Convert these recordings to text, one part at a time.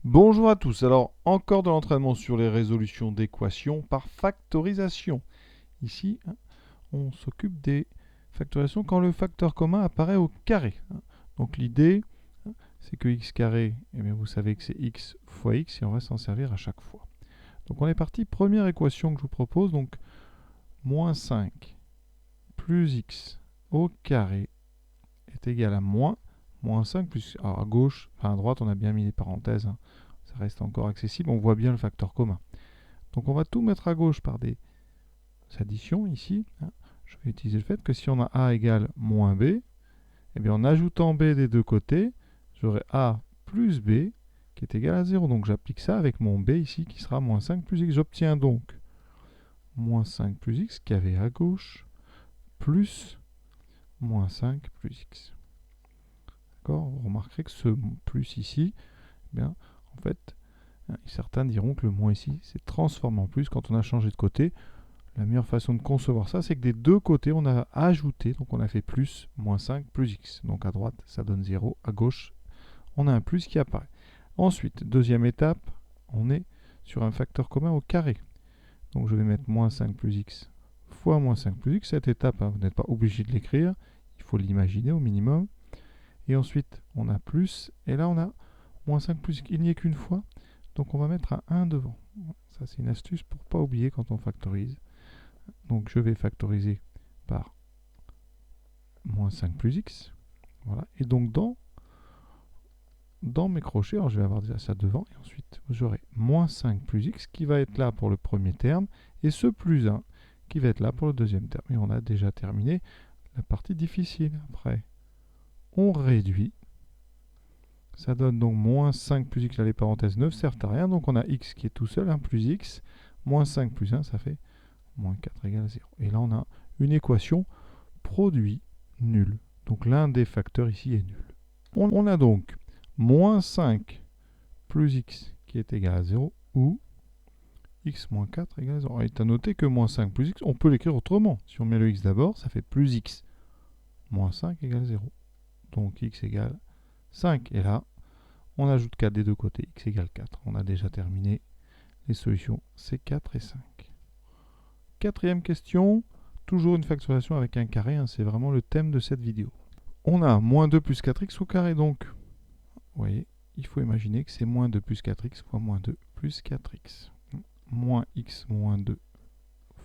Bonjour à tous, alors encore de l'entraînement sur les résolutions d'équations par factorisation. Ici, on s'occupe des factorisations quand le facteur commun apparaît au carré. Donc l'idée, c'est que x carré, eh bien vous savez que c'est x fois x et on va s'en servir à chaque fois. Donc on est parti, première équation que je vous propose, donc moins 5 plus x au carré est égal à moins 5 plus... Alors à gauche, enfin à droite, on a bien mis les parenthèses, ça reste encore accessible, on voit bien le facteur commun. Donc on va tout mettre à gauche par des additions ici. Je vais utiliser le fait que si on a a égale moins b, eh bien en ajoutant b des deux côtés, j'aurai a plus b qui est égal à 0. Donc j'applique ça avec mon b ici qui sera moins 5 plus x. J'obtiens donc moins 5 plus x qui avait à gauche plus moins 5 plus x. D'accord? Vous remarquerez que ce plus ici, eh bien, en fait, certains diront que le moins ici s'est transformé en plus quand on a changé de côté. La meilleure façon de concevoir ça, c'est que des deux côtés, on a ajouté, donc on a fait plus, moins 5, plus x. Donc à droite, ça donne 0, à gauche, on a un plus qui apparaît. Ensuite, deuxième étape, on est sur un facteur commun au carré. Donc je vais mettre moins 5 plus x fois moins 5 plus x. Cette étape, vous n'êtes pas obligé de l'écrire, il faut l'imaginer au minimum. Et ensuite, on a plus, et là on a moins 5 plus x. Il n'y est qu'une fois, donc on va mettre un 1 devant. Ça c'est une astuce pour ne pas oublier quand on factorise. Donc je vais factoriser par moins 5 plus x. Voilà. Et donc dans mes crochets, alors je vais avoir déjà ça devant, et ensuite j'aurai moins 5 plus x qui va être là pour le premier terme, et ce plus 1 qui va être là pour le deuxième terme. Et on a déjà terminé la partie difficile. Après, on réduit. Ça donne donc moins 5 plus x, là les parenthèses ne servent à rien, donc on a x qui est tout seul, 1 plus x, moins 5 plus 1, ça fait moins 4 égale 0. Et là on a une équation produit nul. Donc l'un des facteurs ici est nul. On a donc moins 5 plus x qui est égal à 0 ou x moins 4 égale à 0. Il est à noter que moins 5 plus x, on peut l'écrire autrement. Si on met le x d'abord, ça fait plus x. Moins 5 égale 0. Donc x égale 5. Et là, on ajoute 4 des deux côtés. X égale 4. On a déjà terminé les solutions C4 et 5. Quatrième question. Toujours une factorisation avec un carré. C'est vraiment le thème de cette vidéo. On a moins 2 plus 4x au carré. Donc, vous voyez, il faut imaginer que c'est moins 2 plus 4x fois moins 2 plus 4x. Moins x moins 2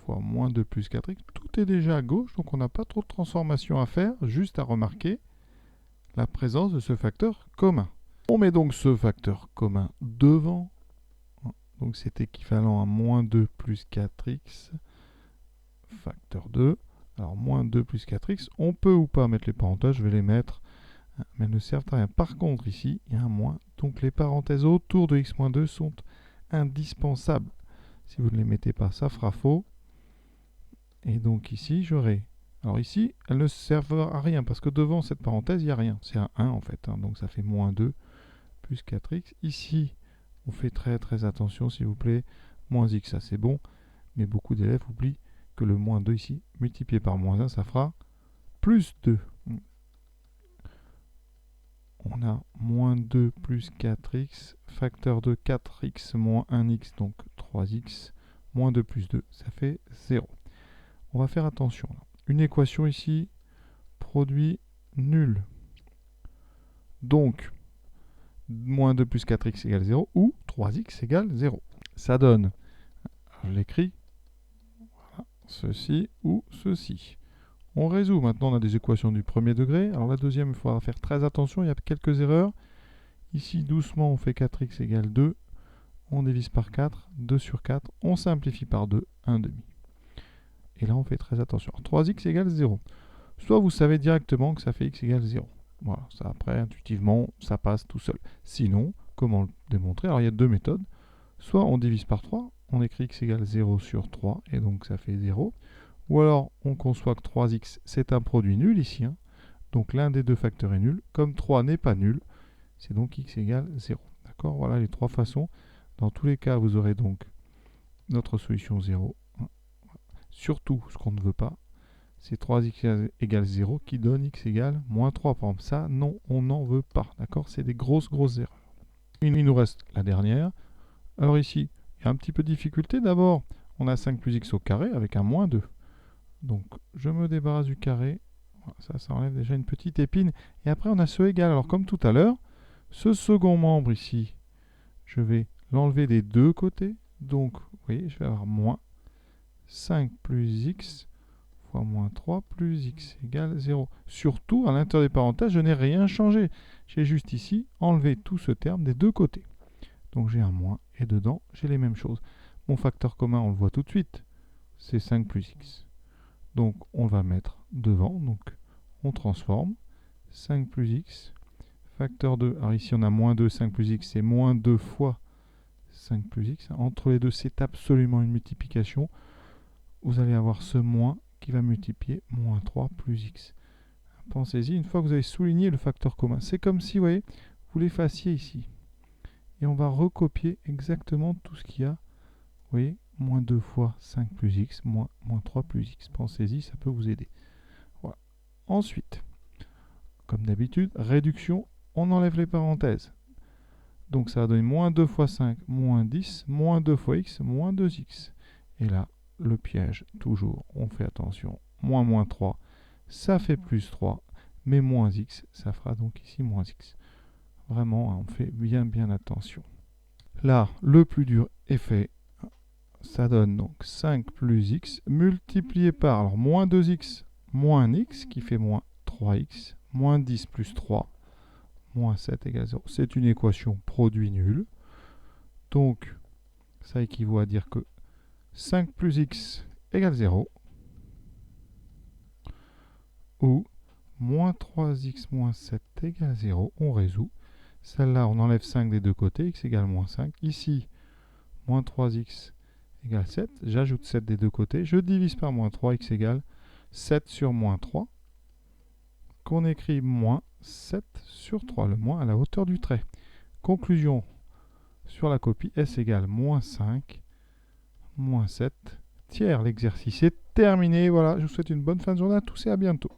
fois moins 2 plus 4x. Tout est déjà à gauche, donc on n'a pas trop de transformation à faire. Juste à remarquer la présence de ce facteur commun. On met donc ce facteur commun devant. Donc c'est équivalent à moins 2 plus 4x facteur 2. Alors moins 2 plus 4x, on peut ou pas mettre les parenthèses, je vais les mettre, mais elles ne servent à rien. Par contre ici, il y a un moins, donc les parenthèses autour de x moins 2 sont indispensables. Si vous ne les mettez pas, ça fera faux. Et donc ici, j'aurai... Alors ici, elles ne servent à rien, parce que devant cette parenthèse, il n'y a rien. C'est un 1 en fait, donc ça fait moins 2 plus 4x. Ici, on fait très très attention s'il vous plaît. Moins x, ça c'est bon, mais beaucoup d'élèves oublient que le moins 2 ici, multiplié par moins 1, ça fera plus 2. On a moins 2 plus 4x, facteur de 4x moins 1x, donc 3x, moins 2 plus 2, ça fait 0. On va faire attention. Une équation ici, produit nul. Donc, moins 2 plus 4x égale 0 ou 3x égale 0. Ça donne, je l'écris, voilà, ceci ou ceci. On résout. Maintenant, on a des équations du premier degré. Alors la deuxième, il faudra faire très attention, il y a quelques erreurs. Ici, doucement, on fait 4x égale 2. On divise par 4, 2 sur 4. On simplifie par 2, 1 demi. Et là, on fait très attention. 3x égale 0. Soit vous savez directement que ça fait x égale 0. Voilà, ça après, intuitivement, ça passe tout seul. Sinon, comment le démontrer? Alors, il y a deux méthodes. Soit on divise par 3, on écrit x égale 0 sur 3, et donc ça fait 0. Ou alors, on conçoit que 3x, c'est un produit nul ici. Donc, l'un des deux facteurs est nul. Comme 3 n'est pas nul, c'est donc x égale 0. D'accord? Voilà les trois façons. Dans tous les cas, vous aurez donc notre solution 0. Surtout, ce qu'on ne veut pas, c'est 3x égale 0 qui donne x égale moins 3. Par exemple, ça, non, on n'en veut pas. D'accord? C'est des grosses erreurs. Il nous reste la dernière. Alors ici, il y a un petit peu de difficulté. D'abord, on a 5 plus x au carré avec un moins 2. Donc, je me débarrasse du carré. Voilà, ça enlève déjà une petite épine. Et après, on a ce égal. Alors, comme tout à l'heure, ce second membre ici, je vais l'enlever des deux côtés. Donc, vous voyez, je vais avoir moins 5 plus x fois moins 3 plus x égale 0. Surtout, à l'intérieur des parenthèses, je n'ai rien changé. J'ai juste ici enlevé tout ce terme des deux côtés. Donc j'ai un moins, et dedans, j'ai les mêmes choses. Mon facteur commun, on le voit tout de suite, c'est 5 plus x. Donc on va mettre devant, donc on transforme. 5 plus x, facteur 2. Alors ici, on a moins 2, 5 plus x, c'est moins 2 fois 5 plus x. Entre les deux, c'est absolument une multiplication. Vous allez avoir ce moins qui va multiplier moins 3 plus x. Pensez-y, une fois que vous avez souligné le facteur commun, c'est comme si, vous voyez, vous l'effaciez ici. Et on va recopier exactement tout ce qu'il y a. Vous voyez, moins 2 fois 5 plus x, moins 3 plus x. Pensez-y, ça peut vous aider. Voilà. Ensuite, comme d'habitude, réduction, on enlève les parenthèses. Donc ça va donner moins 2 fois 5, moins 10, moins 2 fois x, moins 2x. Et là, le piège, toujours, on fait attention. Moins 3, ça fait plus 3, mais moins x, ça fera donc ici moins x. Vraiment, on fait bien attention. Là, le plus dur est fait. Ça donne donc 5 plus x multiplié par alors, moins 2x moins x qui fait moins 3x, moins 10 plus 3, moins 7 égale 0. C'est une équation produit nul. Donc, ça équivaut à dire que 5 plus x égale 0. Ou moins 3x moins 7 égale 0. On résout. Celle-là, on enlève 5 des deux côtés. X égale moins 5. Ici, moins 3x égale 7. J'ajoute 7 des deux côtés. Je divise par moins 3. X égale 7 sur moins 3. Qu'on écrit moins 7 sur 3. Le moins à la hauteur du trait. Conclusion sur la copie. S égale moins 5, moins 7 tiers. L'exercice est terminé. Voilà, je vous souhaite une bonne fin de journée à tous et à bientôt.